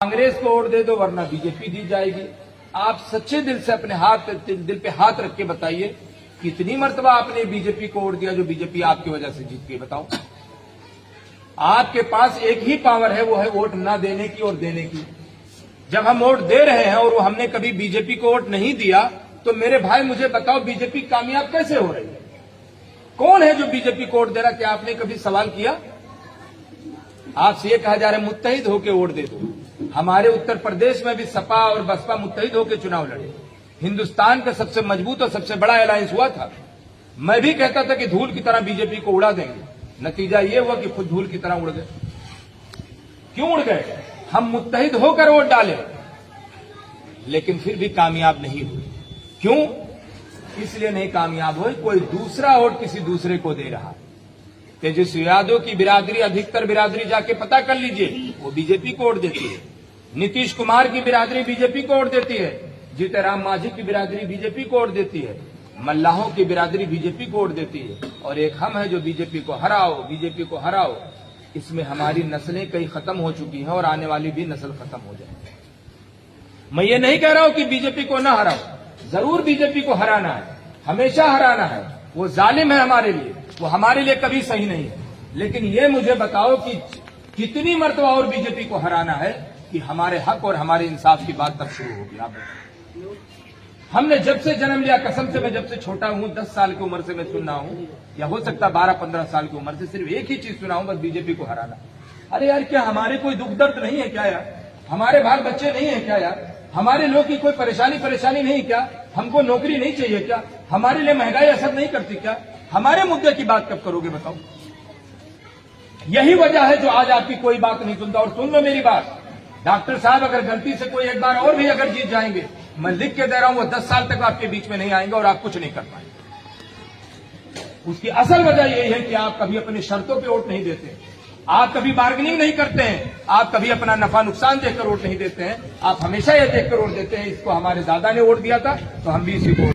कांग्रेस को वोट दे दो वरना बीजेपी दी जाएगी। आप सच्चे दिल से अपने दिल पे हाथ रख के बताइए कितनी मर्तबा आपने बीजेपी को वोट दिया जो बीजेपी आपकी वजह से जीत गई, बताओ। आपके पास एक ही पावर है, वो है वोट ना देने की और देने की। जब हम वोट दे रहे हैं और वो हमने कभी बीजेपी को वोट नहीं दिया तो मेरे भाई मुझे बताओ बीजेपी कामयाब कैसे हो रही है? कौन है जो बीजेपी को वोट दे रहा? क्या आपने कभी सवाल किया? आपसे ये कहा जा रहा है मुत्तहिद होकर वोट दे दो। हमारे उत्तर प्रदेश में भी सपा और बसपा मुत्तहिद होकर चुनाव लड़े। हिंदुस्तान का सबसे मजबूत और सबसे बड़ा अलायंस हुआ था। मैं भी कहता था कि धूल की तरह बीजेपी को उड़ा देंगे। नतीजा ये हुआ कि खुद धूल की तरह उड़ गए। क्यों उड़ गए? हम मुत्तहिद होकर वोट डाले लेकिन फिर भी कामयाब नहीं हुए। क्यों? इसलिए नहीं कामयाब हुए, कोई दूसरा वोट किसी दूसरे को दे रहा। तेजस्वी यादव की बिरादरी, अधिकतर बिरादरी जाके पता कर लीजिए, वो बीजेपी को वोट देती है। नीतीश कुमार की बिरादरी बीजेपी को वोट देती है। जीतनराम मांझी की बिरादरी बीजेपी को वोट देती है। मल्लाहों की बिरादरी बीजेपी को वोट देती है। और एक हम है जो बीजेपी को हराओ, बीजेपी को हराओ। इसमें हमारी नस्लें कई खत्म हो चुकी हैं और आने वाली भी नस्ल खत्म हो जाएगी। मैं ये नहीं कह रहा हूं कि बीजेपी को ना हराओ, जरूर बीजेपी को हराना है, हमेशा हराना है। वो जालिम है हमारे लिए, वो हमारे लिए कभी सही नहीं है। लेकिन ये मुझे बताओ कि कितनी मर्तबा और बीजेपी को हराना है कि हमारे हक और हमारे इंसाफ की बात तब शुरू होगी। आप हमने जब से जन्म लिया, कसम से मैं जब से छोटा हूं, 10 साल की उम्र से मैं सुन रहा हूं, या हो सकता 12-15 साल की उम्र से सिर्फ एक ही चीज सुना हूं, बस बीजेपी को हराना। अरे यार, क्या हमारे कोई दुख दर्द नहीं है क्या यार? हमारे बाल बच्चे नहीं है क्या यार? हमारे लोग की कोई परेशानी नहीं क्या? हमको नौकरी नहीं चाहिए क्या? हमारे लिए महंगाई असर नहीं करती क्या? हमारे मुद्दे की बात कब करोगे बताओ? यही वजह है जो आज आपकी कोई बात नहीं सुनता। और सुन लो मेरी बात, डॉक्टर साहब अगर गलती से कोई एक बार और भी अगर जीत जाएंगे, मैं लिख के दे रहा हूं, वो 10 साल तक आपके बीच में नहीं आएंगे और आप कुछ नहीं कर पाएंगे। उसकी असल वजह यही है कि आप कभी अपनी शर्तों पे वोट नहीं देते, आप कभी बार्गेनिंग नहीं करते हैं, आप कभी अपना नफा नुकसान देखकर वोट नहीं देते हैं। आप हमेशा ये देखकर वोट देते हैं इसको हमारे दादा ने वोट दिया था तो हम भी इसी को